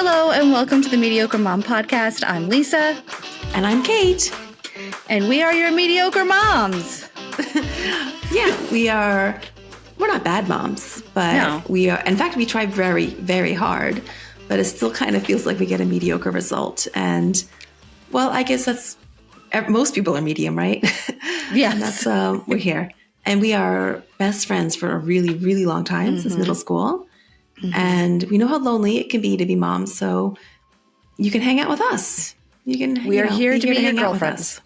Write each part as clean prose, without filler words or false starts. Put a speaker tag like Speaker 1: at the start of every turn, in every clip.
Speaker 1: Hello and welcome to the Mediocre Mom Podcast. I'm Lisa.
Speaker 2: And I'm Kait.
Speaker 1: And we are your mediocre moms.
Speaker 2: Yeah, we're not bad moms, but we are. In fact, we try very, very hard, but it still kind of feels like we get a mediocre result. And well, I guess most people are medium, right?
Speaker 1: Yeah.
Speaker 2: And that's, we're here. And we are best friends for a really, really long time, since middle school. Mm-hmm. And we know how lonely it can be to be moms. So you can hang out with us.
Speaker 1: We are here to be your girlfriends.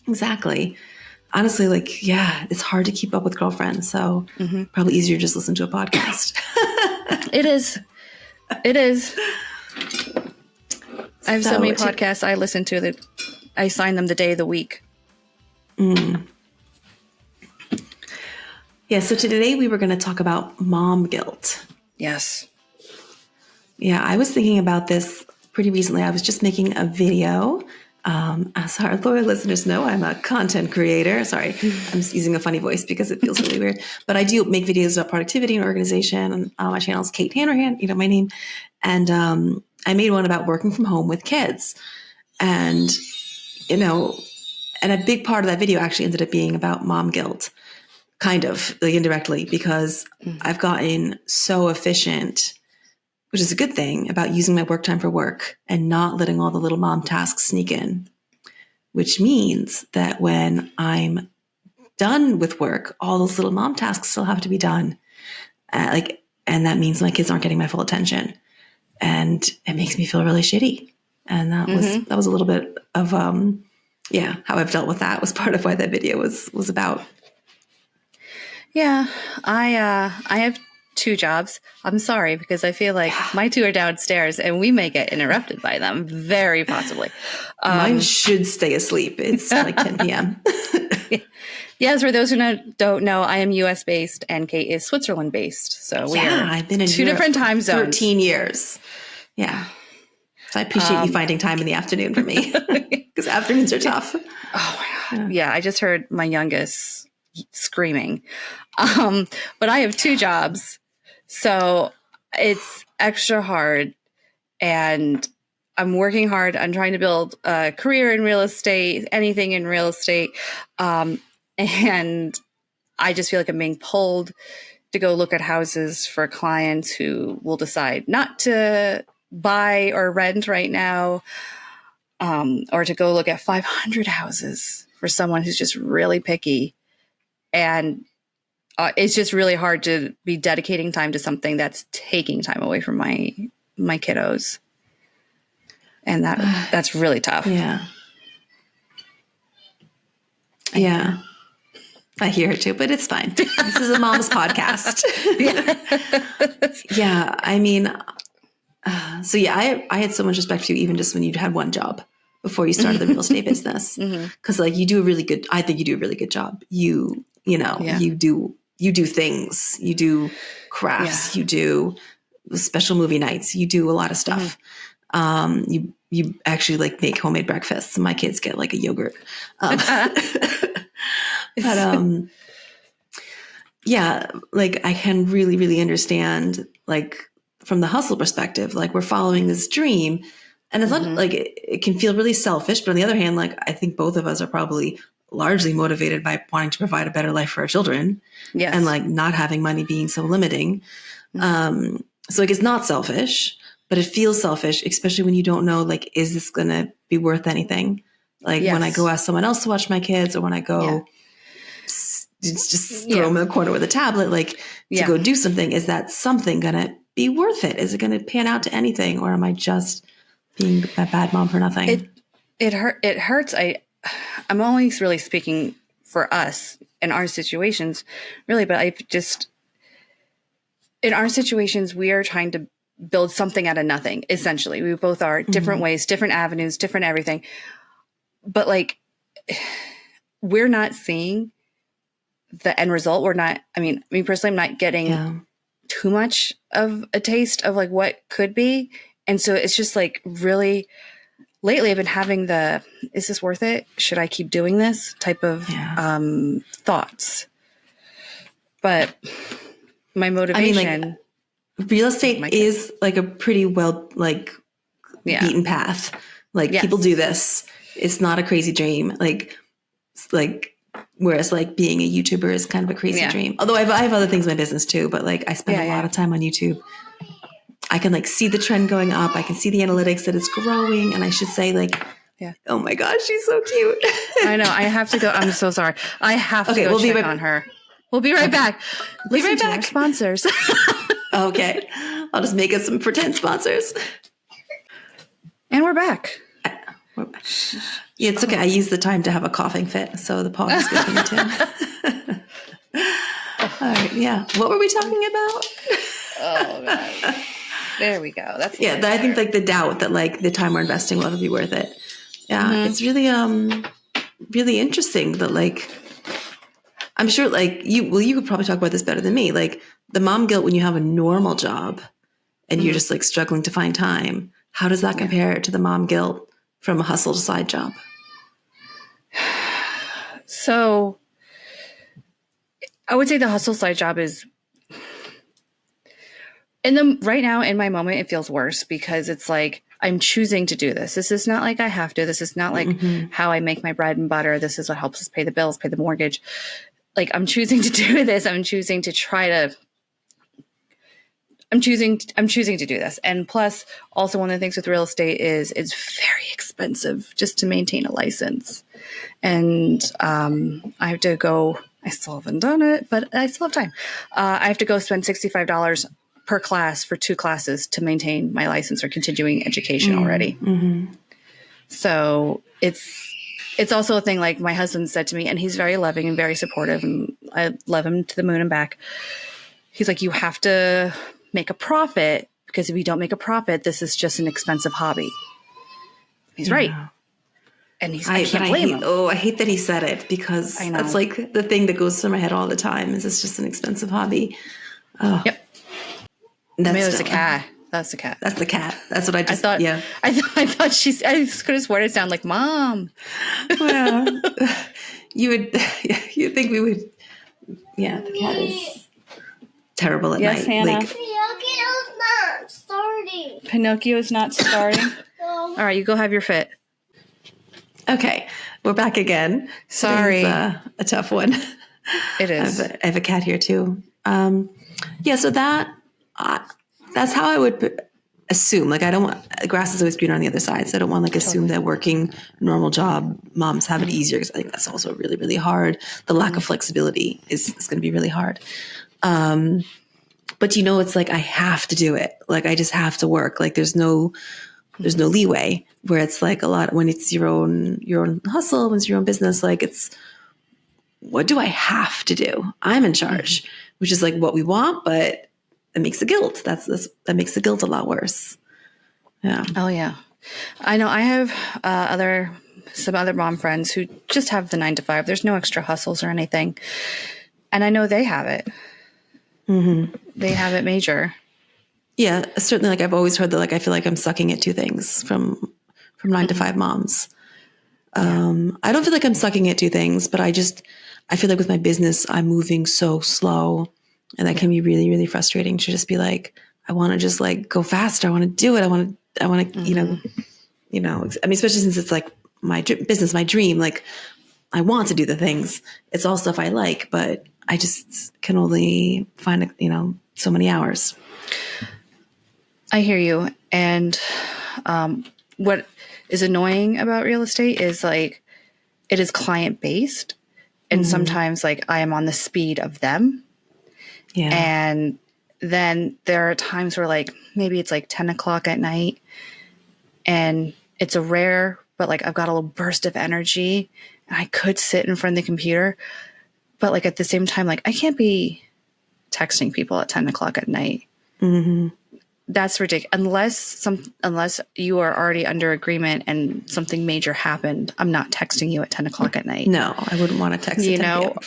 Speaker 2: Exactly. Honestly, it's hard to keep up with girlfriends. So probably easier to just listen to a podcast.
Speaker 1: It is. I have so many podcasts I listen to that I assign them the day of the week.
Speaker 2: Yeah, so today we were going to talk about mom guilt.
Speaker 1: Yes.
Speaker 2: Yeah, I was thinking about this pretty recently. I was just making a video. As our loyal listeners know, I'm a content creator. Sorry, I'm just using a funny voice because it feels really weird. But I do make videos about productivity and organization. My channel is Kait Hanrahan, my name. And I made one about working from home with kids. And, and a big part of that video actually ended up being about mom guilt, kind of, indirectly, because I've gotten so efficient, which is a good thing, about using my work time for work and not letting all the little mom tasks sneak in, which means that when I'm done with work, all those little mom tasks still have to be done. And that means my kids aren't getting my full attention. And it makes me feel really shitty. And that was a little bit of, how I've dealt with that was part of why that video was about.
Speaker 1: Yeah, I have 2 jobs. I'm sorry, because I feel like my 2 are downstairs and we may get interrupted by them, very possibly.
Speaker 2: Mine should stay asleep. It's like 10 p.m.
Speaker 1: Yes, for those who don't know, I am U.S. based and Kait is Switzerland based. So
Speaker 2: I've been in
Speaker 1: 2
Speaker 2: Europe
Speaker 1: different time zones.
Speaker 2: 13 years. Yeah. So I appreciate you finding time in the afternoon for me, because afternoons are tough.
Speaker 1: Oh my God. Yeah, I just heard my youngest screaming. But I have 2 jobs. So it's extra hard, and I'm working hard. I'm trying to build a career in real estate, anything in real estate. And I just feel like I'm being pulled to go look at houses for clients who will decide not to buy or rent right now, or to go look at 500 houses for someone who's just really picky. And it's just really hard to be dedicating time to something that's taking time away from my kiddos. And that's really tough.
Speaker 2: Yeah. Yeah. I hear it too, but it's fine. This is a mom's podcast. Yeah. I mean, I had so much respect for you, even just when you had one job before you started the real estate business. Because I think you do a really good job. You do things, you do crafts, you do special movie nights, you do a lot of stuff. You actually make homemade breakfasts. My kids get a yogurt. But I can really, really understand from the hustle perspective, we're following this dream, and it's not it can feel really selfish, but on the other hand, I think both of us are probably largely motivated by wanting to provide a better life for our children. Yes. And not having money being so limiting. So it's not selfish, but it feels selfish, especially when you don't know, is this going to be worth anything? When I go ask someone else to watch my kids, or when I go just throw them in the corner with a tablet, to go do something, is that something going to be worth it? Is it going to pan out to anything? Or am I just being a bad mom for nothing?
Speaker 1: It hurts. I'm only really speaking for us in our situations, really, but in our situations, we are trying to build something out of nothing, essentially. We both are different ways, different avenues, different everything. But we're not seeing the end result. We're not, me personally, I'm not getting too much of a taste of what could be. And so it's just really, lately I've been having is this worth it? Should I keep doing this type of thoughts? But my motivation
Speaker 2: real estate is like a pretty well, like beaten path. Like people do this. It's not a crazy dream. Whereas like being a YouTuber is kind of a crazy dream. Although I have other things in my business too, but like I spend a lot of time on YouTube. I can like see the trend going up. I can see the analytics that it's growing. And I should say like, oh my gosh, she's so cute.
Speaker 1: I know. I have to go. I'm so sorry. I have to go check on her. We'll be right back.
Speaker 2: Be right back.
Speaker 1: Our sponsors.
Speaker 2: Okay. I'll just make us some pretend sponsors.
Speaker 1: And we're back.
Speaker 2: Yeah, it's okay. I used the time to have a coughing fit, so the pause is good for me too. All right. Yeah. What were we talking about?
Speaker 1: Oh, God. There we go. That's
Speaker 2: I think like the doubt that like the time we're investing will ever be worth it. Yeah. It's really really interesting that like I'm sure like you could probably talk about this better than me. Like the mom guilt when you have a normal job and you're just like struggling to find time. How does that compare to the mom guilt from a hustle to side job?
Speaker 1: So I would say the hustle side job is right now in my moment, it feels worse because it's like, I'm choosing to do this. This is not like I have to. This is not like how I make my bread and butter. This is what helps us pay the bills, pay the mortgage. Like I'm choosing to do this. I'm choosing to do this. And plus also one of the things with real estate is it's very expensive just to maintain a license. And I have to go, I still haven't done it, but I still have time. I have to go spend $65 per class for 2 classes to maintain my license or continuing education already. So it's also a thing like my husband said to me, and he's very loving and very supportive, and I love him to the moon and back. He's like, you have to make a profit because if you don't make a profit, this is just an expensive hobby. He's right. And I can't blame him.
Speaker 2: Oh, I hate that he said it because that's like the thing that goes through my head all the time is it's just an expensive hobby. Oh.
Speaker 1: Yep. Maybe it was the cat. That's the cat.
Speaker 2: That's the cat. That's what I just
Speaker 1: thought. Yeah. I thought I could have sworn it sounded like mom.
Speaker 2: Well, you'd think we would. Yeah, the cat is terrible at night.
Speaker 1: Hannah.
Speaker 2: Like,
Speaker 3: Pinocchio's not starting.
Speaker 1: Pinocchio's not starting. All right, you go have your fit.
Speaker 2: Okay, we're back again.
Speaker 1: Sorry,
Speaker 2: a tough one.
Speaker 1: It is.
Speaker 2: I have a cat here too. So that's how I would assume. Like, I don't want grass is always greener on the other side, so I don't want assume that working normal job moms have it easier because I think that's also really, really hard. The lack of flexibility is going to be really hard. But it's like I have to do it. Like I just have to work. Like there's no leeway where it's like a lot when it's your own hustle, when it's your own business. Like it's what do I have to do? I'm in charge, which is like what we want, but it makes the guilt. That makes the guilt a lot worse. Yeah.
Speaker 1: Oh yeah. I know. I have some other mom friends who just have the 9-to-5. There's no extra hustles or anything, and I know they have it. They have it major.
Speaker 2: Yeah, certainly. Like I've always heard that. Like I feel like I'm sucking at 2 things from 9-to-5 moms. I don't feel like I'm sucking at 2 things, but I feel like with my business, I'm moving so slow. And that can be really, really frustrating to just be like, I want to just like go faster. I want to do it. I want to, I mean, especially since it's like my business, my dream, like I want to do the things. It's all stuff I like, but I just can only find, so many hours.
Speaker 1: I hear you. And what is annoying about real estate is like, it is client based. And sometimes like I am on the speed of them. Yeah. And then there are times where like, maybe it's like 10 o'clock at night and it's a rare, but like I've got a little burst of energy and I could sit in front of the computer, but like at the same time, like I can't be texting people at 10 o'clock at night. That's ridiculous. Unless you are already under agreement and something major happened, I'm not texting you at 10 o'clock at night.
Speaker 2: No, I wouldn't want to text you,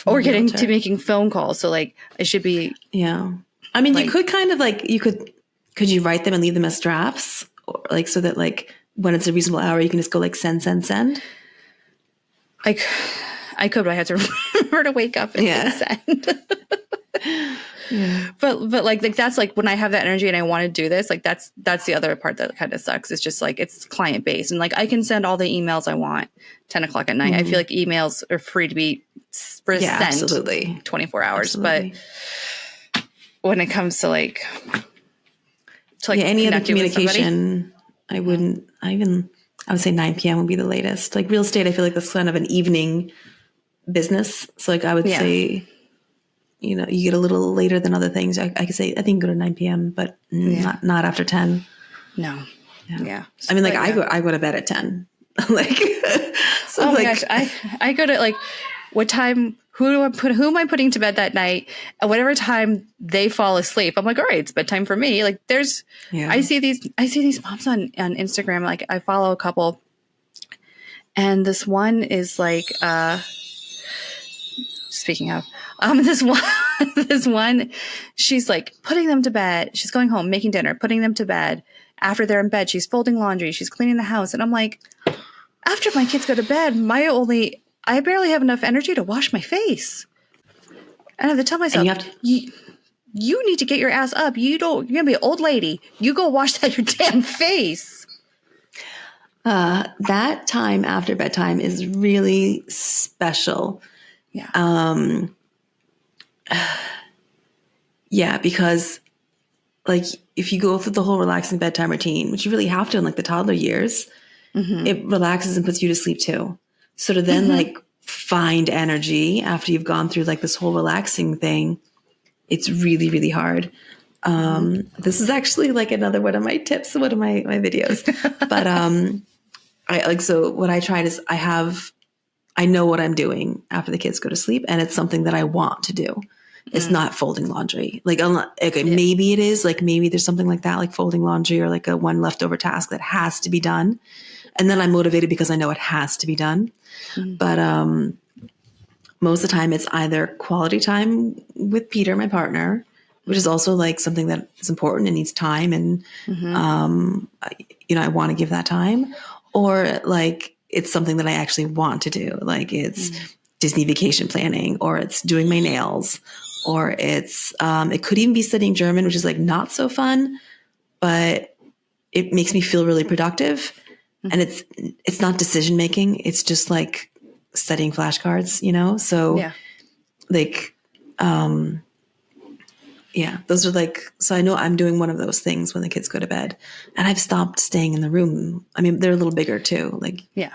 Speaker 1: or getting to making phone calls. So like I should be.
Speaker 2: Yeah. I mean, like, you could kind of like, could you write them and leave them as drafts or like, so that like when it's a reasonable hour, you can just go like send.
Speaker 1: I could, but I had to remember to wake up and hit send. But like that's like when I have that energy and I want to do this, like that's the other part that kind of sucks. It's just like it's client based, and like I can send all the emails I want 10 o'clock at night. I feel like emails are free to be sent
Speaker 2: absolutely
Speaker 1: 24 hours.
Speaker 2: Absolutely.
Speaker 1: But when it comes to like
Speaker 2: any other communication, I
Speaker 1: Mm-hmm.
Speaker 2: wouldn't. I would say 9 p.m. would be the latest. Like real estate, I feel like that's kind of an evening business. So like I would say, you know, you get a little later than other things. I could say I think go to 9 p.m. but not after 10.
Speaker 1: No. Yeah.
Speaker 2: I mean, like I go to bed at 10. Like, so
Speaker 1: oh my gosh, I go to like what time? Who am I putting to bed that night? At whatever time they fall asleep, I'm like, all right, it's bedtime for me. Like, I see these moms on Instagram. Like, I follow a couple, and this one is like, speaking of, this one, she's like putting them to bed. She's going home, making dinner, putting them to bed. After they're in bed, she's folding laundry, she's cleaning the house, and I'm like, after my kids go to bed, I barely have enough energy to wash my face. And I have to tell myself, you need to get your ass up. You're going to be an old lady. You go wash that your damn face.
Speaker 2: That time after bedtime is really special.
Speaker 1: Yeah.
Speaker 2: Yeah, because like if you go through the whole relaxing bedtime routine, which you really have to in like the toddler years, it relaxes and puts you to sleep too. So to then like find energy after you've gone through like this whole relaxing thing, it's really, really hard. This is actually like another one of my tips, one of my videos. But so what I tried is I know what I'm doing after the kids go to sleep, and it's something that I want to do. It's not folding laundry. Like, maybe it is. Like, maybe there's something like that, like folding laundry or like a one leftover task that has to be done. And then I'm motivated because I know it has to be done. But most of the time, it's either quality time with Peter, my partner, which is also like something that is important and needs time. And, I want to give that time. Or like it's something that I actually want to do. Like it's Disney vacation planning, or it's doing my nails, or it's it could even be studying German, which is like not so fun, but it makes me feel really productive. And it's not decision making. It's just like studying flashcards, So like, those are like, so I know I'm doing one of those things when the kids go to bed, and I've stopped staying in the room. I mean, they're a little bigger too,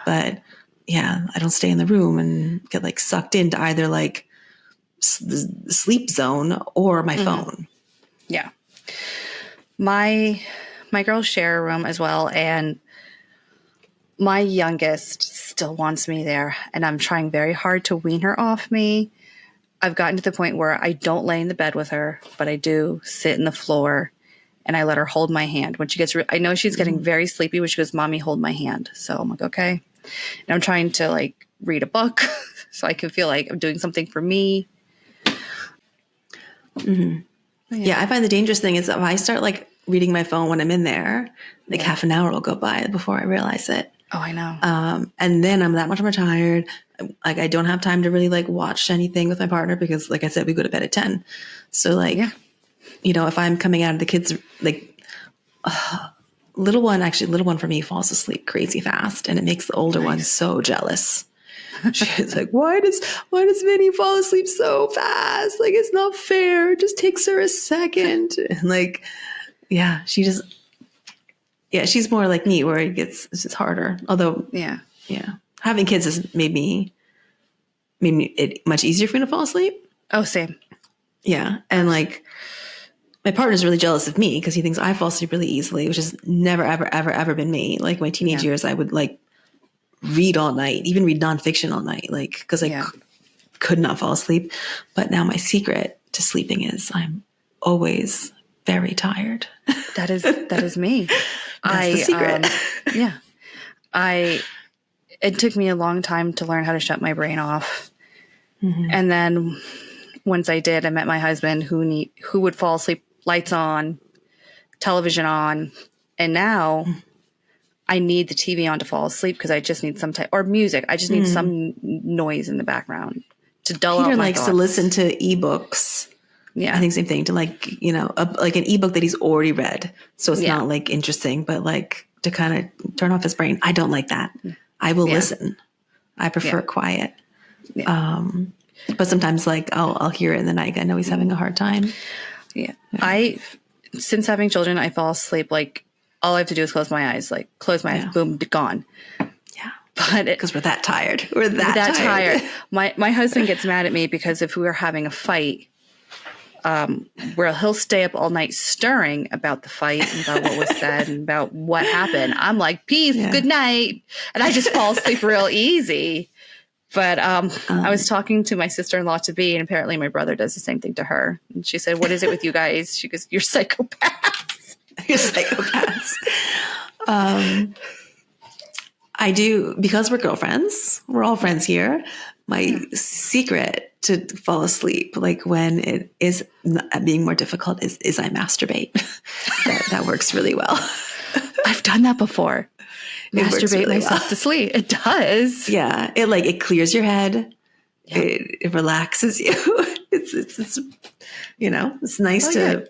Speaker 2: but I don't stay in the room and get like sucked into either like the sleep zone or my phone.
Speaker 1: Yeah. My girls share a room as well, and my youngest still wants me there, and I'm trying very hard to wean her off me. I've gotten to the point where I don't lay in the bed with her, but I do sit in the floor, and I let her hold my hand. When she gets, I know she's getting very sleepy when she goes, "Mommy, hold my hand." So I'm like, okay. And I'm trying to like read a book so I can feel like I'm doing something for me.
Speaker 2: Yeah, I find the dangerous thing is if I start like reading my phone when I'm in there, like half an hour will go by before I realize it.
Speaker 1: Oh, I know.
Speaker 2: And then I'm that much more tired. Like I don't have time to really like watch anything with my partner because, like I said, we go to bed at 10. So like, if I'm coming out of the kids, like little one for me falls asleep crazy fast, and it makes the older one so jealous. She's like, why does Minnie fall asleep so fast? Like, it's not fair. It just takes her a second. And like, she's more like me where it's just harder. Although, having kids has made it much easier for me to fall asleep.
Speaker 1: Oh, same.
Speaker 2: Yeah. And like, my partner's really jealous of me because he thinks I fall asleep really easily, which has never, ever, ever, ever been me. Like my teenage years, I would like read all night, even read nonfiction all night, like because I could not fall asleep. But now my secret to sleeping is I'm always very tired.
Speaker 1: That is me.
Speaker 2: That's the secret.
Speaker 1: It took me a long time to learn how to shut my brain off. And then once I did, I met my husband who would fall asleep, lights on, television on. And now I need the TV on to fall asleep because I just need some type or music. I just need some noise in the background to dull out my
Speaker 2: Peter likes
Speaker 1: thoughts.
Speaker 2: to listen to ebooks I think same thing to like, like an ebook that he's already read. So it's not like interesting, but like to kind of turn off his brain. I don't like that. I will listen. I prefer quiet. Yeah. But sometimes like I'll hear it in the night. I know he's having a hard time.
Speaker 1: Yeah. Since having children, I fall asleep. Like all I have to do is close my eyes, boom, gone.
Speaker 2: Yeah.
Speaker 1: But
Speaker 2: because we're that tired. We're that tired.
Speaker 1: My husband gets mad at me because if we were having a fight, where he'll stay up all night stirring about the fight and about what was said and about what happened. I'm like, peace, good night. And I just fall asleep real easy. But I was talking to my sister-in-law to be, and apparently my brother does the same thing to her. And she said, what is it with you guys? She goes, you're psychopaths.
Speaker 2: You're psychopaths. I do, because we're girlfriends, we're all friends here. My secret to fall asleep, like when it is being more difficult, is I masturbate. that works really well.
Speaker 1: I've done that before. Masturbate really myself to sleep. It does.
Speaker 2: Yeah, it clears your head. Yep. It relaxes you. It's it's nice to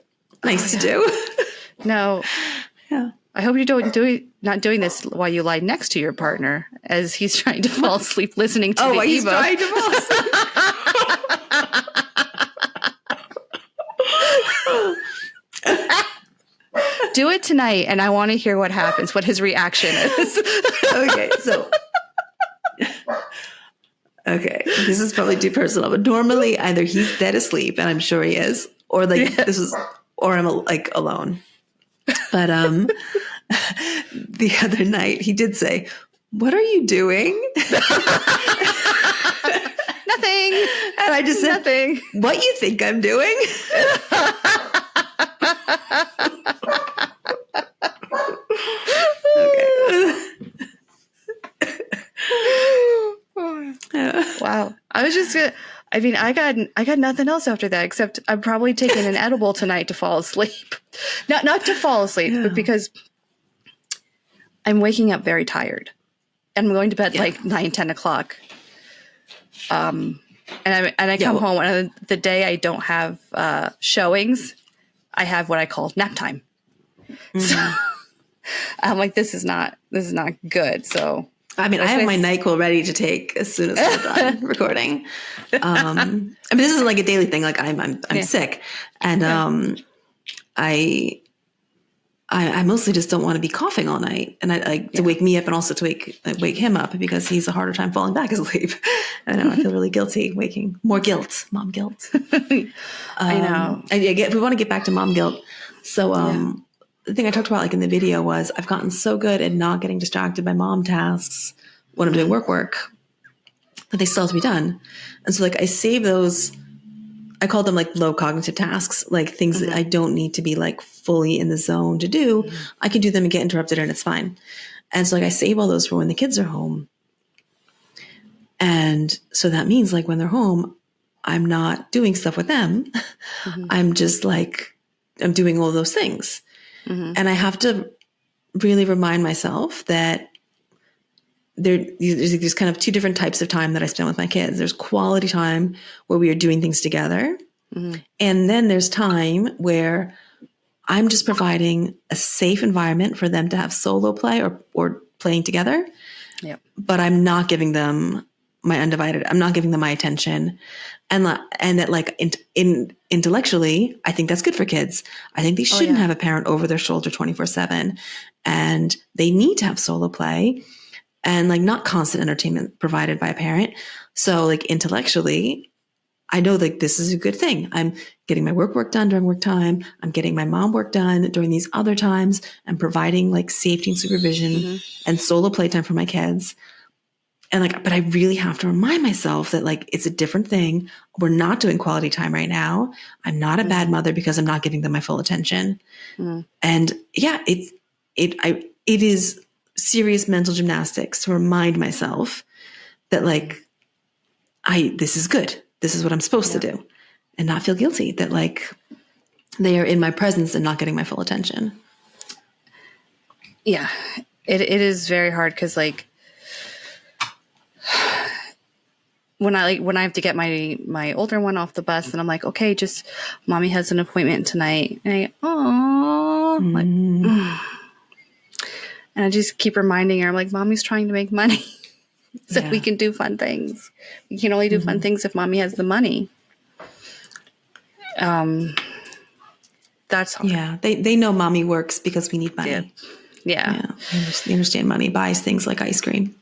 Speaker 2: do.
Speaker 1: No.
Speaker 2: Yeah.
Speaker 1: I hope you're not doing this while you lie next to your partner as he's trying to fall asleep listening to the ebook.
Speaker 2: He's trying to fall asleep.
Speaker 1: Do it tonight, and I want to hear what happens, what his reaction is.
Speaker 2: Okay, this is probably too personal, but normally either he's dead asleep, and I'm sure he is, or or I'm like alone. But the other night he did say, "What are you doing?"
Speaker 1: Nothing.
Speaker 2: And I just said,
Speaker 1: nothing.
Speaker 2: What you think I'm doing?
Speaker 1: Wow. I got nothing else after that, except I'm probably taking an edible tonight to fall asleep. Not to fall asleep, but because I'm waking up very tired. And I'm going to bed like 9, 10 o'clock. And I come home, and the day I don't have showings, I have what I call nap time. Mm-hmm. So I'm like, this is not good. So
Speaker 2: I mean, I have my NyQuil ready to take as soon as we're done recording. I mean, this isn't like a daily thing. Like I'm sick, and I mostly just don't want to be coughing all night, and I like to wake me up and also to wake him up because he's a harder time falling back asleep. I know I feel really guilty waking. More guilt, mom guilt.
Speaker 1: I know.
Speaker 2: We want to get back to mom guilt. So the thing I talked about like in the video was I've gotten so good at not getting distracted by mom tasks when I'm doing work, but they still have to be done. And so like I save those. I call them like low cognitive tasks, like things that I don't need to be like fully in the zone to do. I can do them and get interrupted and it's fine. And so like I save all those for when the kids are home. And so that means like when they're home, I'm not doing stuff with them. I'm just like, I'm doing all those things. And I have to really remind myself that there's kind of two different types of time that I spend with my kids. There's quality time where we are doing things together. And then there's time where I'm just providing a safe environment for them to have solo play or playing together. But I'm not giving them I'm not giving them my attention. And that like intellectually, I think that's good for kids. I think they shouldn't have a parent over their shoulder 24/7, and they need to have solo play and like not constant entertainment provided by a parent. So like intellectually, I know like this is a good thing. I'm getting my work done during work time. I'm getting my mom work done during these other times. I'm providing like safety and supervision and solo playtime for my kids. And like, but I really have to remind myself that like, it's a different thing. We're not doing quality time right now. I'm not a bad mother because I'm not giving them my full attention. And it is serious mental gymnastics to remind myself that like, this is good. This is what I'm supposed to do, and not feel guilty that like they are in my presence and not getting my full attention.
Speaker 1: Yeah, it is very hard. 'Cause like, when I have to get my older one off the bus, and I'm like, okay, just mommy has an appointment tonight, and and I just keep reminding her, I'm like, mommy's trying to make money so we can do fun things. We can only do fun things if mommy has the money. That's hard.
Speaker 2: Yeah, they know mommy works because we need money.
Speaker 1: Yeah.
Speaker 2: They understand money buys things like ice cream.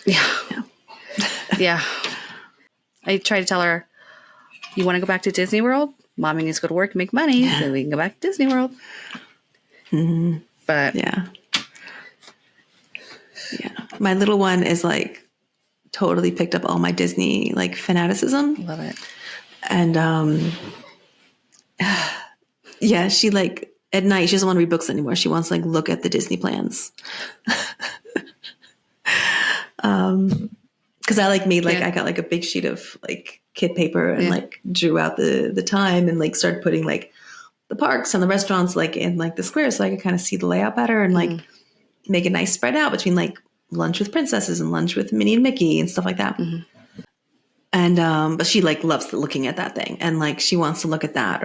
Speaker 1: Yeah. I try to tell her, you want to go back to Disney World? Mommy needs to go to work and make money so we can go back to Disney World. But
Speaker 2: yeah. My little one is like totally picked up all my Disney like fanaticism.
Speaker 1: Love it.
Speaker 2: And she like at night she doesn't want to read books anymore. She wants to like look at the Disney plans. Because I like made like I got like a big sheet of like kid paper and like drew out the time and like started putting like the parks and the restaurants like in like the square so I could kind of see the layout better and like make a nice spread out between like lunch with princesses and lunch with Minnie and Mickey and stuff like that. And but she like loves looking at that thing and like she wants to look at that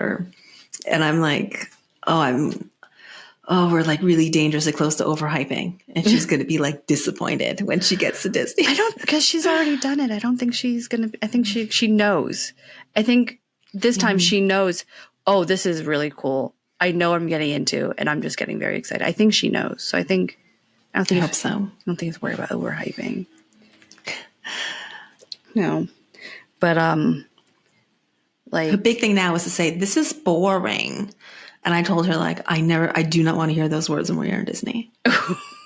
Speaker 2: and I'm like, we're like really dangerously close to overhyping. And she's going to be like disappointed when she gets to Disney.
Speaker 1: Because she's already done it. I don't think she's going to, I think she knows. I think this time she knows, oh, this is really cool. I know what I'm getting into and I'm just getting very excited. I think she knows. So I hope so. I don't think it's worried about overhyping. No. But, like.
Speaker 2: The big thing now is to say, this is boring. And I told her, like, I do not want to hear those words when we're in Disney.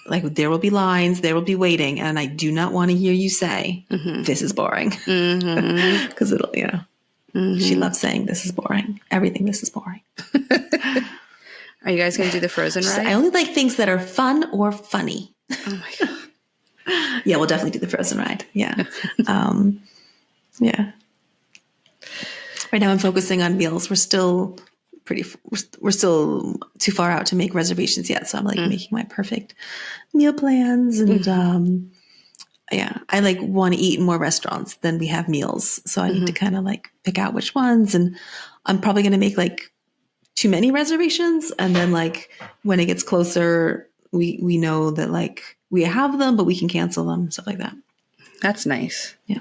Speaker 2: Like, there will be lines, there will be waiting, and I do not want to hear you say, this is boring. Because it'll, she loves saying, this is boring. Everything, this is boring.
Speaker 1: Are you guys going to do the Frozen ride?
Speaker 2: I only like things that are fun or funny.
Speaker 1: Oh, my God.
Speaker 2: Yeah, we'll definitely do the Frozen ride. Yeah. Yeah. Right now I'm focusing on meals. We're still too far out to make reservations yet. So I'm like making my perfect meal plans and I like want to eat in more restaurants than we have meals. So I need to kind of like pick out which ones and I'm probably going to make like too many reservations. And then like when it gets closer, we know that like we have them, but we can cancel them, stuff like that.
Speaker 1: That's nice.
Speaker 2: Yeah.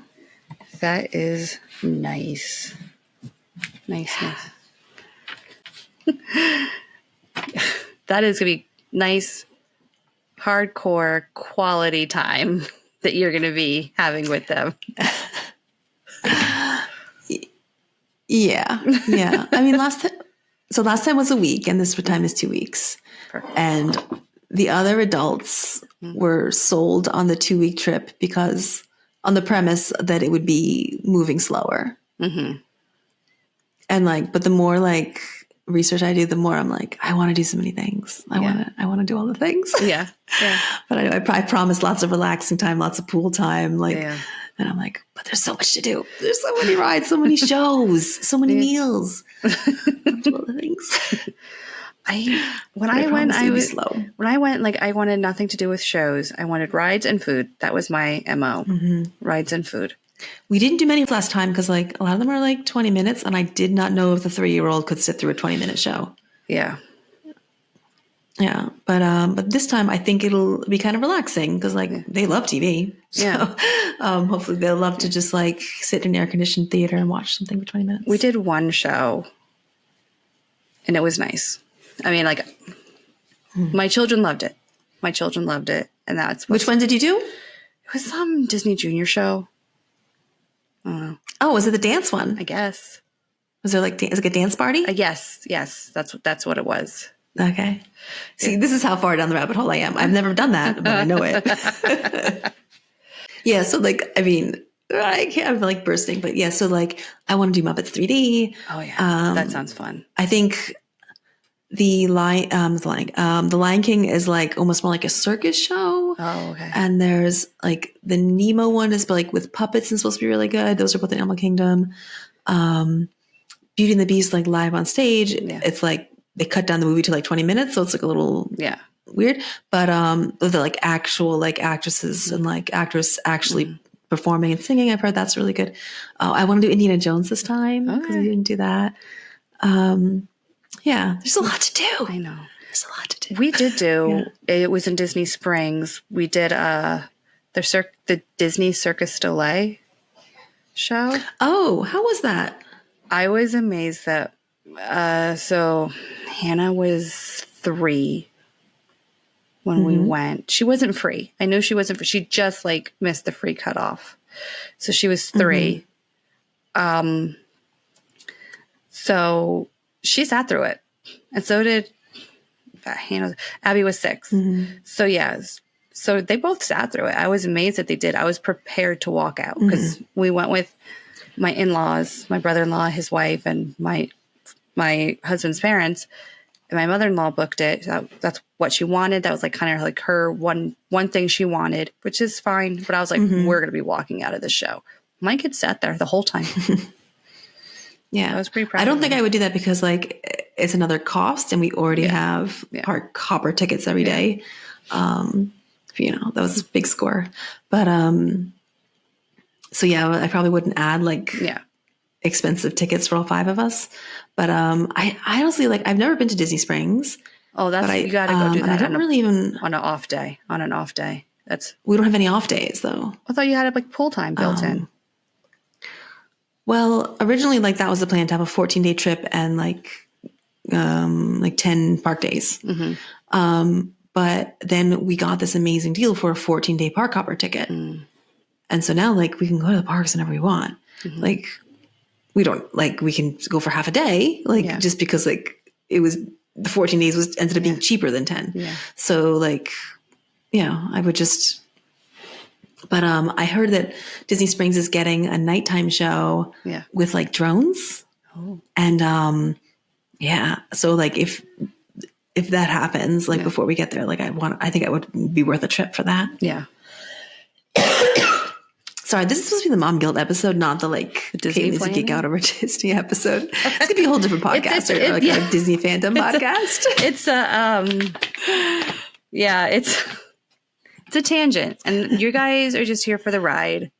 Speaker 1: That is nice. Nice. That is going to be nice, hardcore quality time that you're going to be having with them.
Speaker 2: Yeah. I mean, last time was a week and this time is 2 weeks.
Speaker 1: Perfect.
Speaker 2: And the other adults were sold on the 2-week trip because on the premise that it would be moving slower. And like, but the more like research I do, the more I'm like, I want to do so many things. I want to do all the things.
Speaker 1: Yeah.
Speaker 2: But I know I promised lots of relaxing time, lots of pool time. Like, and I'm like, but there's so much to do. There's so many rides, so many shows, so many meals. I want to do all the things.
Speaker 1: When I went, like I wanted nothing to do with shows. I wanted rides and food. That was my MO. Rides and food.
Speaker 2: We didn't do many last time because like a lot of them are like 20 minutes and I did not know if the 3-year-old could sit through a 20-minute show.
Speaker 1: Yeah.
Speaker 2: Yeah. But this time I think it'll be kind of relaxing because like they love TV. So hopefully they'll love to just like sit in an air-conditioned theater and watch something for 20 minutes.
Speaker 1: We did one show and it was nice. I mean, like my children loved it. And that's
Speaker 2: which one did you do?
Speaker 1: It was some Disney Junior show.
Speaker 2: Oh, was it the dance one?
Speaker 1: I guess.
Speaker 2: Was there like is it like a dance party?
Speaker 1: Yes. That's what it was.
Speaker 2: Okay. See, this is how far down the rabbit hole I am. I've never done that, but I know it. Yeah. So like, I mean, I'm like bursting, but yeah. So like, I want to do Muppets 3D.
Speaker 1: Oh yeah, that sounds fun.
Speaker 2: I think the Lion King is like almost more like a circus show.
Speaker 1: Oh, okay.
Speaker 2: And there's like the Nemo one is like with puppets and supposed to be really good. Those are both in Animal Kingdom. Beauty and the Beast, like live on stage. Yeah. It's like they cut down the movie to like 20 minutes. So it's like a little weird, but they're like actual like actresses and like actors actually performing and singing. I've heard that's really good. Oh, I want to do Indiana Jones this time because
Speaker 1: Okay.
Speaker 2: we didn't do that. Yeah, there's a lot to do.
Speaker 1: I know.
Speaker 2: There's a lot to do.
Speaker 1: We did do, it was in Disney Springs. We did the Disney Circus Delay show.
Speaker 2: Oh, how was that?
Speaker 1: I was amazed that, so Hannah was 3 when we went. She wasn't free. I know she wasn't free. She just like missed the free cutoff. So she was 3. So she sat through it. And so did Hannah. Abby was 6. So yes. So they both sat through it. I was amazed that they did. I was prepared to walk out because we went with my in-laws, my brother-in-law, his wife, and my husband's parents. And my mother-in-law booked it. That's what she wanted. That was like kind of like her one thing she wanted, which is fine. But I was like, we're going to be walking out of the show. My kids sat there the whole time.
Speaker 2: Yeah.
Speaker 1: I was pretty proud.
Speaker 2: I don't think I would do that because like it's another cost and we already have park hopper tickets every day. That was a big score. But so yeah, I probably wouldn't add like expensive tickets for all 5 of us. But I honestly like I've never been to Disney Springs.
Speaker 1: Oh, you got to go do that.
Speaker 2: I don't really even
Speaker 1: on an off day.
Speaker 2: We don't have any off days though.
Speaker 1: I thought you had like pool time built in.
Speaker 2: Well, originally like that was the plan to have a 14-day trip and like 10 park days. But then we got this amazing deal for a 14-day park hopper ticket. And so now like we can go to the parks whenever we want. Like we don't like we can go for half a day, like just because like it was the 14 days ended up being cheaper than 10. So like, I would just. But I heard that Disney Springs is getting a nighttime show with like drones. And so like if that happens, like before we get there, like I think it would be worth a trip for that.
Speaker 1: Yeah.
Speaker 2: Sorry, this is supposed to be the mom guilt episode, not the like
Speaker 1: Disney
Speaker 2: needs to geek out over Disney episode. It's gonna be a whole different podcast or like a Disney fandom podcast.
Speaker 1: It's a tangent, and you guys are just here for the ride.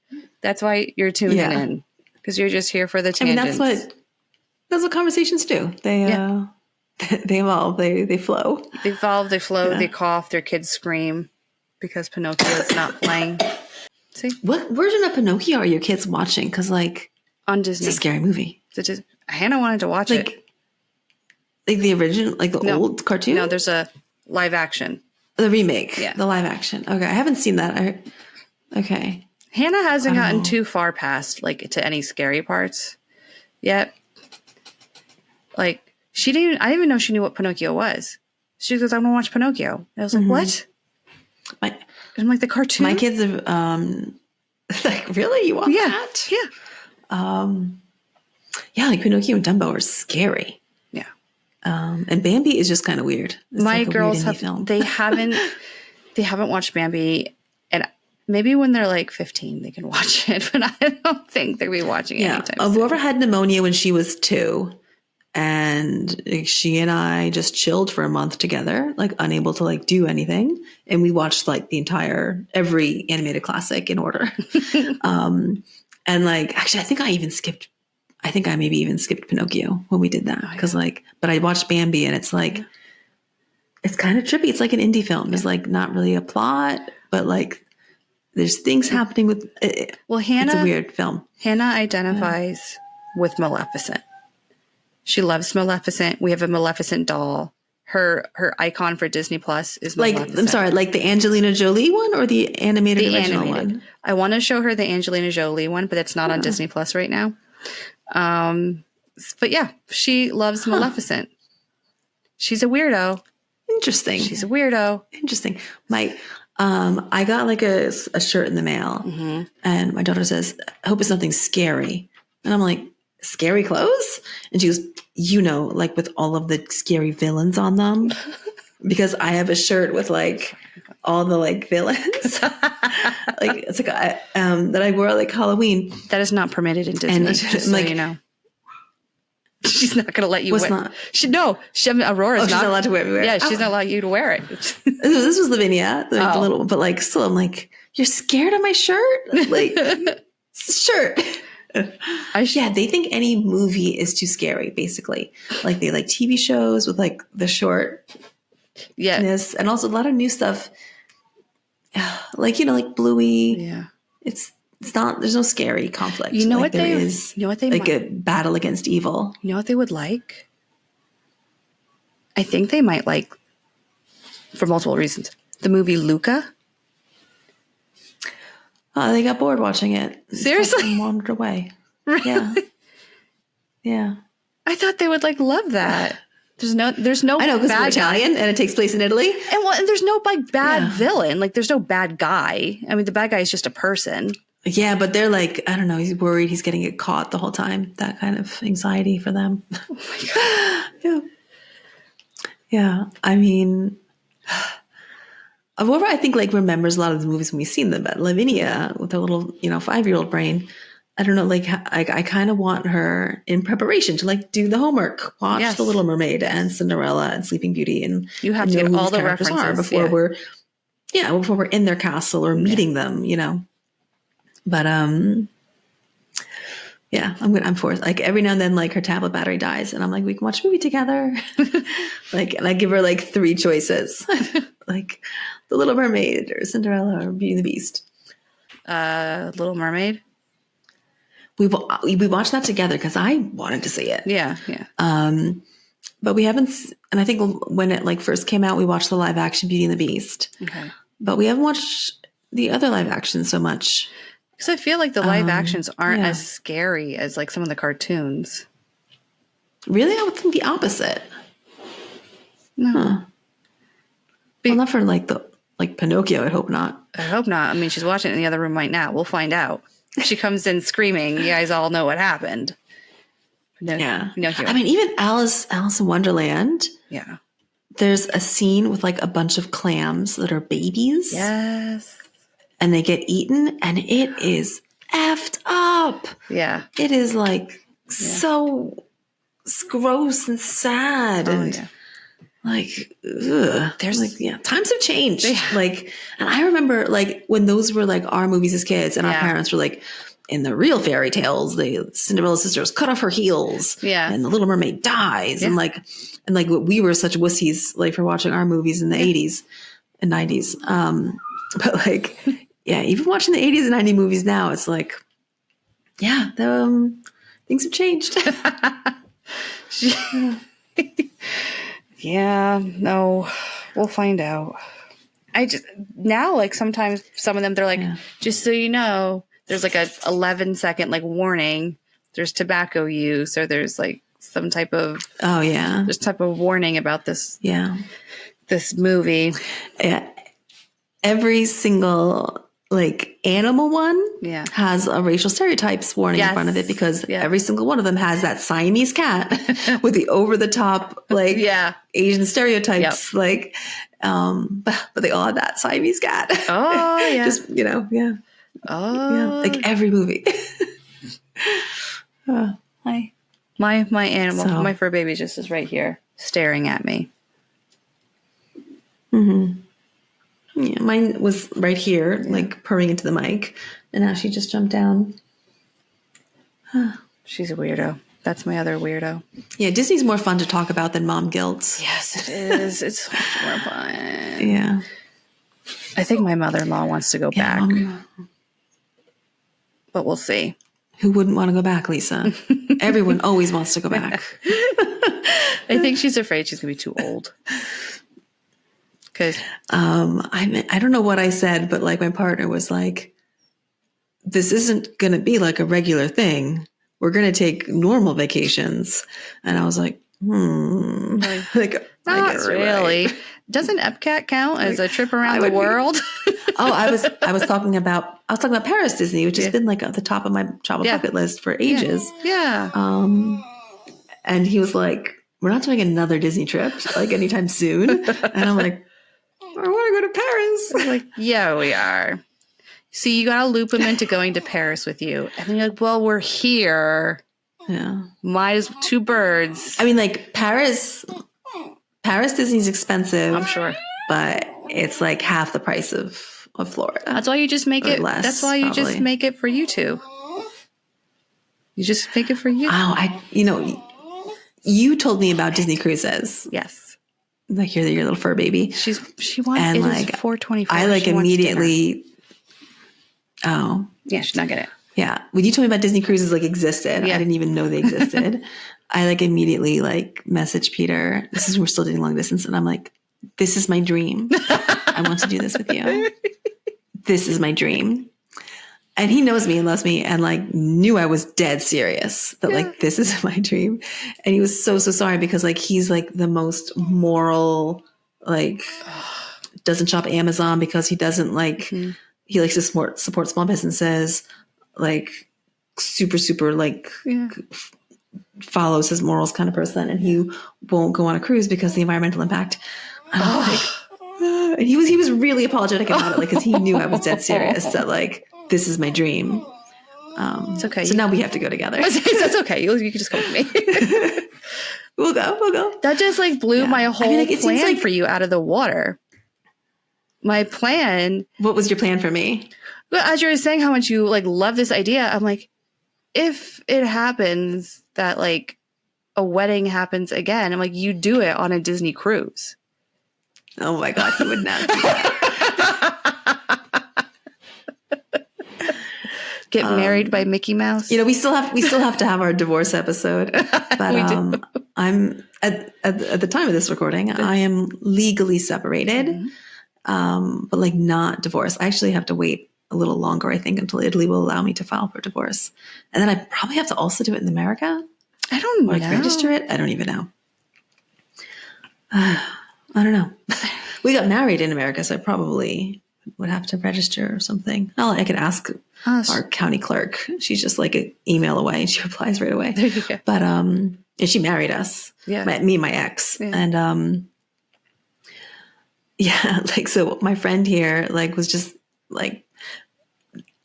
Speaker 1: That's why you're tuning in because you're just here for the tangents.
Speaker 2: I mean, that's what conversations do. They they evolve, they flow.
Speaker 1: They evolve, they flow, they cough, their kids scream because Pinocchio is not playing. See?
Speaker 2: What version of Pinocchio are your kids watching? Because like
Speaker 1: on Disney,
Speaker 2: it's a scary movie.
Speaker 1: Hannah wanted to watch it.
Speaker 2: Like the original, like the old cartoon.
Speaker 1: No, there's a live action.
Speaker 2: The remake, the live action. Okay, I haven't seen that. Okay.
Speaker 1: Hannah hasn't gotten too far past like to any scary parts yet. Like I didn't even know she knew what Pinocchio was. She goes, "I'm gonna watch Pinocchio." And I was like, "What?" I'm like, the cartoon.
Speaker 2: My kids have like, really? You want that?
Speaker 1: Yeah.
Speaker 2: Like Pinocchio and Dumbo are scary.
Speaker 1: Yeah.
Speaker 2: And Bambi is just kind of weird. It's
Speaker 1: My
Speaker 2: like
Speaker 1: girls they haven't watched Bambi, and maybe when they're like 15 they can watch it, but I don't think they'll be watching it anytime soon.
Speaker 2: Whoever had pneumonia when she was 2, and she and I just chilled for a month together, like unable to like do anything. And we watched like every animated classic in order. And like, actually, I think I maybe even skipped Pinocchio when we did that. Cause like, but I watched Bambi and it's like, it's kind of trippy. It's like an indie film. There's like not really a plot, but like there's things happening with it.
Speaker 1: Well, Hannah,
Speaker 2: it's a weird film.
Speaker 1: Hannah identifies with Maleficent. She loves Maleficent. We have a Maleficent doll. Her icon for Disney Plus is Maleficent.
Speaker 2: Like, I'm sorry, like the Angelina Jolie one or the animated original one?
Speaker 1: I want to show her the Angelina Jolie one, but it's not on Disney Plus right now. But yeah, she loves Maleficent. She's a weirdo.
Speaker 2: Interesting.
Speaker 1: She's a weirdo.
Speaker 2: Interesting. I got like a shirt in the mail, and my daughter says, "I hope it's nothing scary." And I'm like, "Scary clothes?" And she goes, like with all of the scary villains on them, because I have a shirt with like all the like villains, like it's like that I wore like Halloween.
Speaker 1: That is not permitted in Disney. And just like, so you know, she's not going to let you wear.
Speaker 2: Not?
Speaker 1: Aurora's
Speaker 2: she's not allowed to wear it.
Speaker 1: Yeah, she's not allowed you to wear it.
Speaker 2: This was Lavinia, the little, but like still, I'm like, you're scared of my shirt? Like, shirt. Yeah, they think any movie is too scary, basically. Like they like TV shows with like the shortness, and also a lot of new stuff. Like, you know, like Bluey.
Speaker 1: Yeah.
Speaker 2: It's not, there's no scary conflict.
Speaker 1: You know
Speaker 2: like
Speaker 1: what
Speaker 2: there
Speaker 1: they
Speaker 2: is,
Speaker 1: you know what they
Speaker 2: like
Speaker 1: might,
Speaker 2: a battle against evil.
Speaker 1: You know what they would like? I think they might like, for multiple reasons, the movie Luca.
Speaker 2: They got bored watching it.
Speaker 1: Seriously?
Speaker 2: And wandered away.
Speaker 1: Really?
Speaker 2: Yeah. Yeah.
Speaker 1: I thought they would like love that. There's no
Speaker 2: I know, because we're
Speaker 1: bad guy.
Speaker 2: Italian and it takes place in Italy.
Speaker 1: And there's no like bad villain. Like there's no bad guy. I mean, the bad guy is just a person.
Speaker 2: Yeah, but they're like, I don't know, he's worried he's getting it caught the whole time. That kind of anxiety for them. Oh my God. Yeah. Yeah. I mean, Aurora, I think, like, remembers a lot of the movies when we've seen them. But Lavinia, with her little, 5-year-old brain, I don't know, like, I kind of want her in preparation to, like, do the homework, watch The Little Mermaid and Cinderella and Sleeping Beauty, and
Speaker 1: you have to get all the references
Speaker 2: before we're in their castle or meeting them, But yeah, I'm forced. Like every now and then, like her tablet battery dies, and I'm like, we can watch a movie together. Like, and I give her like 3 choices, like The Little Mermaid or Cinderella or Beauty and the Beast.
Speaker 1: Little Mermaid.
Speaker 2: We watched that together because I wanted to see it.
Speaker 1: Yeah.
Speaker 2: But we haven't. And I think when it like first came out, we watched the live action Beauty and the Beast.
Speaker 1: Okay.
Speaker 2: But we haven't watched the other live action so much.
Speaker 1: Because I feel like the live actions aren't as scary as like some of the cartoons.
Speaker 2: Really? I would think the opposite.
Speaker 1: No.
Speaker 2: Huh. Well, not for like Pinocchio, I hope not.
Speaker 1: I hope not. I mean, she's watching it in the other room right now. We'll find out. If she comes in screaming, you guys all know what happened. Pinocchio.
Speaker 2: I mean, even Alice in Wonderland.
Speaker 1: Yeah.
Speaker 2: There's a scene with like a bunch of clams that are babies.
Speaker 1: Yes.
Speaker 2: And they get eaten, and it is effed up.
Speaker 1: Yeah.
Speaker 2: It is like so gross and sad. And like, ugh.
Speaker 1: There's
Speaker 2: like, times have changed. Like, and I remember like when those were like our movies as kids, and our parents were like, in the real fairy tales, the Cinderella sisters cut off her heels. Yeah. And the Little Mermaid dies. Yeah. And like we were such wussies like for watching our movies in the 80s and 90s. But like, even watching the 80s and 90s movies now, it's like, things have changed.
Speaker 1: No, we'll find out. Now, like sometimes some of them, they're like, just so you know, there's like a 11-second like warning. There's tobacco use, or there's like some type of there's type of warning about this. Yeah, this movie.
Speaker 2: Yeah, every single like animal one has a racial stereotypes warning in front of it, because every single one of them has that Siamese cat with the over the top like Asian stereotypes. Like, but they all have that Siamese cat.
Speaker 1: Oh yeah,
Speaker 2: just like every movie.
Speaker 1: Hi, my animal, my fur baby just is right here staring at me.
Speaker 2: Mm-hmm. Yeah, mine was right here, like purring into the mic, and now she just jumped down.
Speaker 1: She's a weirdo. That's my other weirdo.
Speaker 2: Yeah, Disney's more fun to talk about than mom guilt.
Speaker 1: Yes, it is. It's so much more fun.
Speaker 2: Yeah.
Speaker 1: I think my mother-in-law wants to go back. But we'll see.
Speaker 2: Who wouldn't want to go back, Lisa? Everyone always wants to go back.
Speaker 1: I think she's afraid she's going to be too old. Because
Speaker 2: I don't know what I said, but like my partner was like, this isn't going to be like a regular thing. We're going to take normal vacations. And I was like, like,
Speaker 1: not
Speaker 2: I guess
Speaker 1: really.
Speaker 2: Right.
Speaker 1: Doesn't Epcot count as a trip around the world?
Speaker 2: I was talking about Paris Disney, which has been like at the top of my travel bucket list for ages.
Speaker 1: Yeah.
Speaker 2: And he was like, we're not doing another Disney trip like anytime soon. And I'm like, I want to go to Paris.
Speaker 1: I'm like, yeah, we are. See, you got to loop him into going to Paris with you. And then you're like, well, we're here.
Speaker 2: Yeah.
Speaker 1: Might as 2 birds.
Speaker 2: I mean, like Paris Disney's expensive.
Speaker 1: I'm sure.
Speaker 2: But it's like half the price of of Florida.
Speaker 1: That's why you just make
Speaker 2: Or
Speaker 1: it.
Speaker 2: less,
Speaker 1: That's why you just
Speaker 2: probably.
Speaker 1: make it for you two. You just make it for you.
Speaker 2: Oh, you told me about Disney cruises.
Speaker 1: Yes.
Speaker 2: Like you're your little fur baby.
Speaker 1: She wants.
Speaker 2: And
Speaker 1: It
Speaker 2: like
Speaker 1: is 4:24.
Speaker 2: I like
Speaker 1: She wants dinner.
Speaker 2: immediately. Oh.
Speaker 1: Yeah, she's not gonna.
Speaker 2: Yeah. When you told me about Disney cruises like existed,
Speaker 1: Yeah.
Speaker 2: I didn't even know they existed. I like immediately like messaged Peter. We're still dating long distance. And I'm like, this is my dream. I want to do this with you. This is my dream. And he knows me and loves me and like knew I was dead serious that like, this is my dream. And he was so sorry because like, he's like the most moral, like doesn't shop Amazon because he doesn't like, he likes to support small businesses, like super like follows his morals kind of person. And he won't go on a cruise because the environmental impact. And he was really apologetic about it. Like, cause he knew I was dead serious that like, this is my dream.
Speaker 1: It's okay.
Speaker 2: So now we have to go together.
Speaker 1: That's okay. You can just come with me.
Speaker 2: We'll go.
Speaker 1: That just like blew my whole
Speaker 2: it
Speaker 1: plan
Speaker 2: seems like,
Speaker 1: for you out of the water. My plan.
Speaker 2: What was your plan for me?
Speaker 1: As you were saying how much you like love this idea, I'm like, if it happens that like a wedding happens again, I'm like, you do it on a Disney cruise.
Speaker 2: Oh my God, he would not do that.
Speaker 1: Get married by Mickey Mouse.
Speaker 2: We still have to have our divorce episode. But I'm at the time of this recording, I am legally separated, but like not divorced. I actually have to wait a little longer, I think, until Italy will allow me to file for divorce. And then I probably have to also do it in America.
Speaker 1: I don't know.
Speaker 2: Like register it. I don't even know. I don't know. We got married in America, so I probably would have to register or something. I could ask our county clerk. She's just like an email away and she replies right away.
Speaker 1: There you go.
Speaker 2: But and she married us.
Speaker 1: Yeah.
Speaker 2: Me and my ex.
Speaker 1: Yeah.
Speaker 2: And like so my friend here like was just like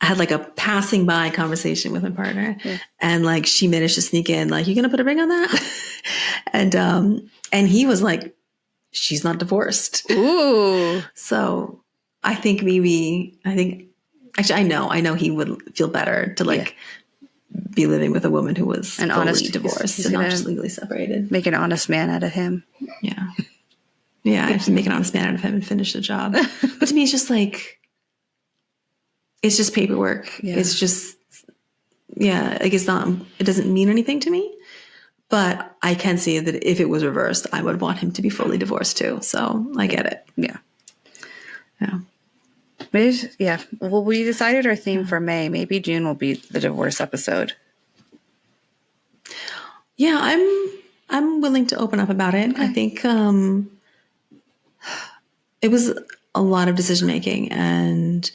Speaker 2: I had like a passing by conversation with my partner and like she managed to sneak in like, you gonna put a ring on that? and he was like, she's not divorced.
Speaker 1: Ooh.
Speaker 2: So I think actually I know he would feel better to like be living with a woman who was
Speaker 1: An
Speaker 2: fully
Speaker 1: honest
Speaker 2: divorced
Speaker 1: he's
Speaker 2: and not
Speaker 1: gonna
Speaker 2: just legally separated.
Speaker 1: Make an honest man out of him.
Speaker 2: Yeah. Yeah. I have to make an honest man out of him and finish the job. But to me, it's just like, it's just paperwork.
Speaker 1: Yeah.
Speaker 2: It's just, like it doesn't mean anything to me, but I can see that if it was reversed, I would want him to be fully divorced too. So I get it.
Speaker 1: Yeah.
Speaker 2: Yeah.
Speaker 1: Well, we decided our theme for May. Maybe June will be the divorce episode.
Speaker 2: Yeah, I'm willing to open up about it. Okay. I think it was a lot of decision making, and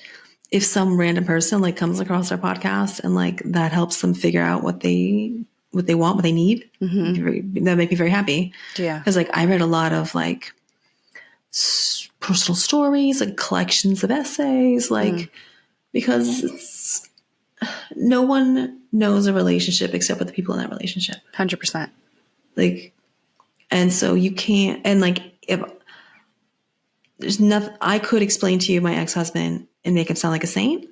Speaker 2: if some random person like comes across our podcast and like that helps them figure out what they want, what they need, that make me very happy.
Speaker 1: Yeah,
Speaker 2: because like I read a lot of like personal stories, like collections of essays, like because no one knows a relationship except for the people in that relationship.
Speaker 1: 100%.
Speaker 2: Like, and so you can't, and like if there's nothing, I could explain to you my ex-husband and make him sound like a saint,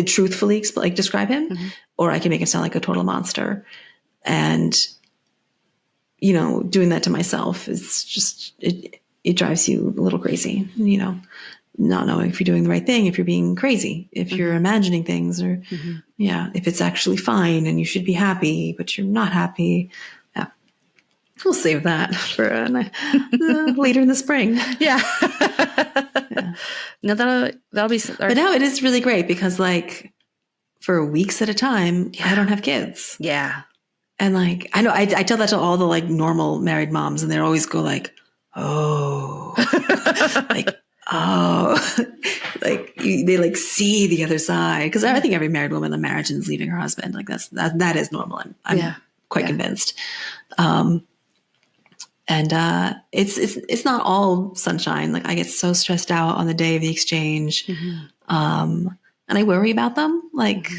Speaker 2: truthfully like describe him, or I can make him sound like a total monster. And, doing that to myself is just, it drives you a little crazy, not knowing if you're doing the right thing, if you're being crazy, if you're imagining things, or if it's actually fine and you should be happy, but you're not happy. Yeah. We'll save that for later in the spring.
Speaker 1: Yeah. No, that'll be.
Speaker 2: But now it is really great because like for weeks at a time, I don't have kids.
Speaker 1: Yeah.
Speaker 2: And like, I know I tell that to all the like normal married moms and they always go like, oh, like, oh, like they like see the other side. Cause I think every married woman imagines leaving her husband. Like that is normal. I'm quite convinced. And it's not all sunshine. Like I get so stressed out on the day of the exchange. And I worry about them. Like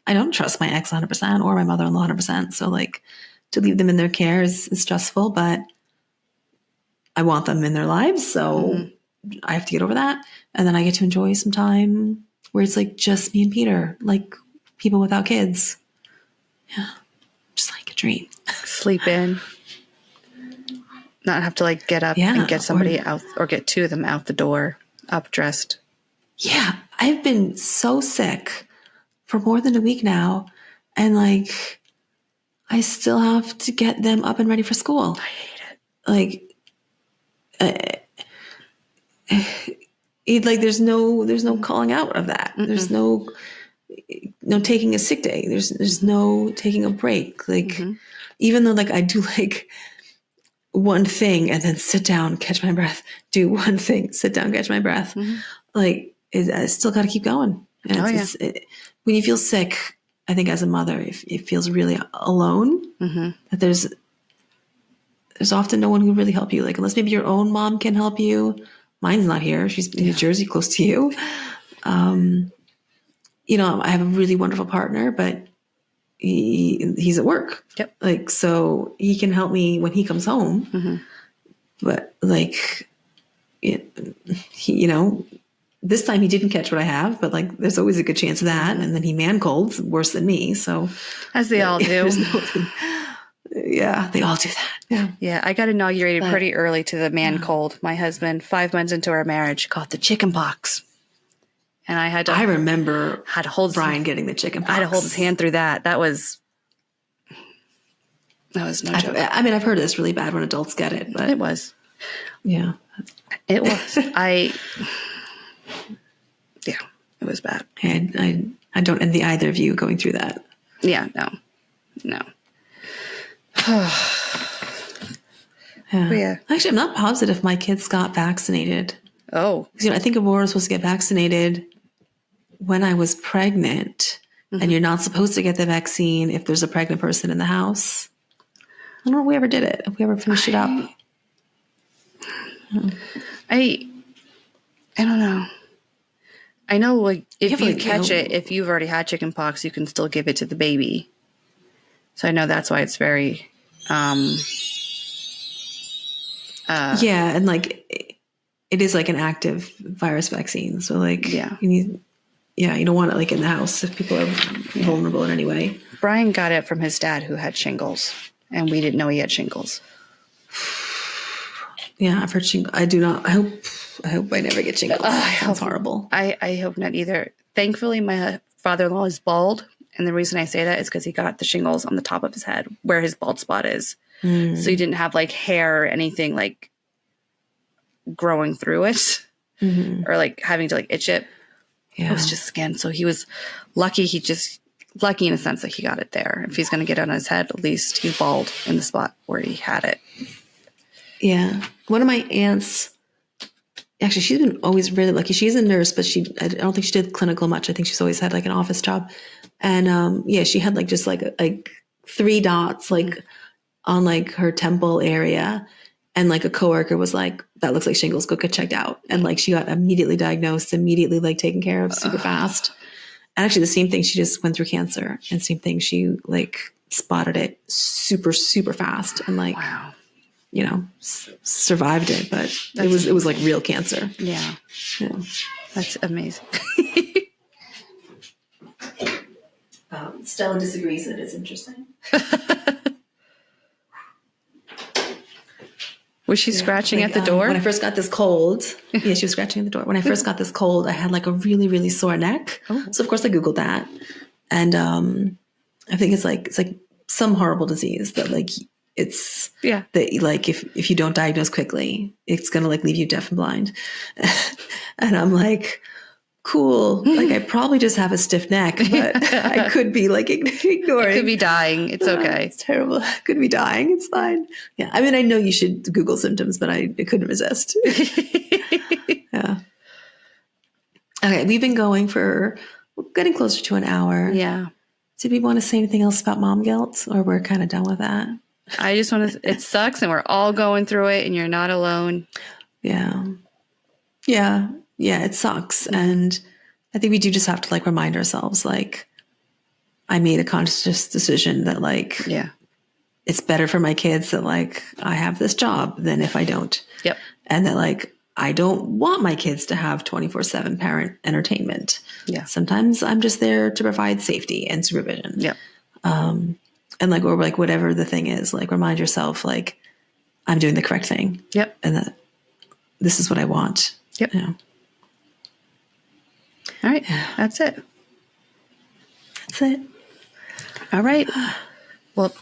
Speaker 2: I don't trust my ex 100% or my mother-in-law 100%. So like to leave them in their care is stressful, but I want them in their lives. So I have to get over that. And then I get to enjoy some time where it's like just me and Peter, like people without kids. Yeah. Just like a dream.
Speaker 1: Sleep in. Not have to like get up and get somebody out or get two of them out the door, up dressed.
Speaker 2: Yeah. I've been so sick for more than a week now. And like, I still have to get them up and ready for school.
Speaker 1: I hate
Speaker 2: it. Like, there's no calling out of that. Mm-mm. There's no taking a sick day. There's no taking a break. Like, even though like I do like one thing and then sit down, catch my breath, do one thing, sit down, catch my breath. Like, I still got to keep going. And when you feel sick, I think as a mother, it feels really alone. That there's often no one who can really help you. Like, unless maybe your own mom can help you. Mine's not here. She's in New Jersey, close to you. You know, I have a really wonderful partner, but he's at work.
Speaker 1: Yep.
Speaker 2: Like, so he can help me when he comes home. But like, you know, this time he didn't catch what I have, but like, there's always a good chance of that. And then he man colds worse than me. So
Speaker 1: as they all do.
Speaker 2: Yeah, they all do that.
Speaker 1: Yeah, I got inaugurated pretty early to the man cold. My husband, 5 months into our marriage, caught the chicken pox. And I remember Brian getting the chicken pox. I had to hold his hand through that. That was no joke.
Speaker 2: I mean, I've heard it's really bad when adults get it, but
Speaker 1: it was.
Speaker 2: Yeah.
Speaker 1: It was. Yeah, it was bad.
Speaker 2: And I don't envy either of you going through that.
Speaker 1: Yeah, no. Yeah.
Speaker 2: Actually, I'm not positive my kids got vaccinated.
Speaker 1: Oh.
Speaker 2: You know, I think Aurora was supposed to get vaccinated when I was pregnant, and you're not supposed to get the vaccine if there's a pregnant person in the house. I don't know if we ever did it, if we ever finished it up.
Speaker 1: I don't know. I know, like, if you catch it, if you've already had chicken pox, you can still give it to the baby. So I know that's why it's very,
Speaker 2: yeah. And like, it is like an active virus vaccine. So like, you don't want it like in the house if people are vulnerable in any way.
Speaker 1: Brian got it from his dad who had shingles, and we didn't know he had shingles.
Speaker 2: Yeah, I've heard shingles. I do not. I hope I never get shingles. Sounds horrible.
Speaker 1: I hope not either. Thankfully, my father-in-law is bald. And the reason I say that is because he got the shingles on the top of his head where his bald spot is. So he didn't have like hair or anything like growing through it or like having to like itch it. Yeah. It was just skin. So he was lucky. Lucky in a sense that he got it there. If he's going to get it on his head, at least he's bald in the spot where he had it.
Speaker 2: Yeah. One of my aunts, actually, she's been always really lucky. She's a nurse, but I don't think she did clinical much. I think she's always had like an office job. And she had like just like 3 dots like on like her temple area. And like a coworker was like, that looks like shingles, go get checked out. And like she got immediately diagnosed, immediately like taken care of super fast. And actually the same thing, she just went through cancer. And same thing, she like spotted it super, super fast. And like, wow. Survived it, but it was like real cancer.
Speaker 1: Yeah. That's amazing.
Speaker 2: Stella disagrees that it's interesting.
Speaker 1: Was she scratching at the door?
Speaker 2: When I first got this cold, she was scratching at the door. When I first got this cold, I had like a really, really sore neck. Oh. So of course I Googled that. And I think it's like some horrible disease that like it's that like if you don't diagnose quickly, it's gonna like leave you deaf and blind. And I'm like, cool. Like I probably just have a stiff neck, but I could be like ignoring.
Speaker 1: It could be dying. It's okay.
Speaker 2: It's terrible. I could be dying. It's fine. Yeah. I mean, I know you should Google symptoms, but I couldn't resist. Yeah. Okay. We've been going we're getting closer to an hour.
Speaker 1: Yeah.
Speaker 2: Did we want to say anything else about mom guilt, or we're kind of done with that?
Speaker 1: I just want to, it sucks and we're all going through it and you're not alone.
Speaker 2: Yeah. Yeah. Yeah, it sucks. And I think we do just have to like remind ourselves, like, I made a conscious decision that like, it's better for my kids that like I have this job than if I don't.
Speaker 1: Yep.
Speaker 2: And that like I don't want my kids to have 24/7 parent entertainment.
Speaker 1: Yeah.
Speaker 2: Sometimes I'm just there to provide safety and supervision.
Speaker 1: Yep.
Speaker 2: And like, or like whatever the thing is, like remind yourself, like, I'm doing the correct thing.
Speaker 1: Yep.
Speaker 2: And that this is what I want.
Speaker 1: Yep.
Speaker 2: You know?
Speaker 1: All right. That's it.
Speaker 2: That's it.
Speaker 1: All right. Well,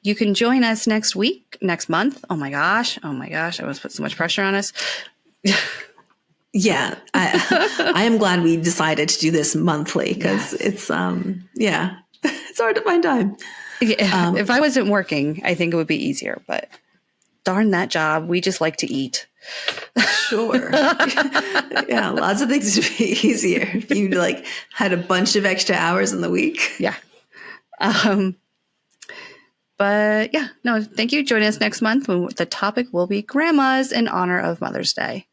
Speaker 1: you can join us next month. Oh my gosh. I always put so much pressure on us.
Speaker 2: Yeah. I am glad we decided to do this monthly because it's, it's hard to find time.
Speaker 1: Yeah, if I wasn't working, I think it would be easier, but darn that job. We just like to eat.
Speaker 2: Sure. Yeah. Lots of things would be easier if you like had a bunch of extra hours in the week.
Speaker 1: Yeah. But yeah, no, thank you. Join us next month when the topic will be grandmas in honor of Mother's Day.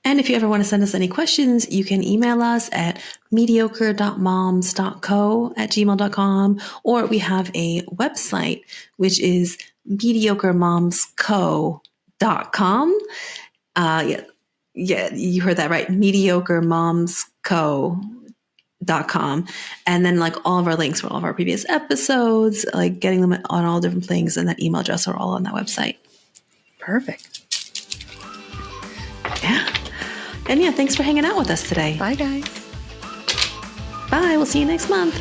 Speaker 2: And if you ever want to send us any questions, you can email us at mediocre.moms.co@gmail.com, or we have a website, which is MediocreMomsCo.com. Yeah, you heard that right. MediocreMomsCo.com. And then like all of our links for all of our previous episodes, like getting them on all different things and that email address are all on that website.
Speaker 1: Perfect.
Speaker 2: Yeah. And yeah, thanks for hanging out with us today.
Speaker 1: Bye, guys.
Speaker 2: Bye. We'll see you next month.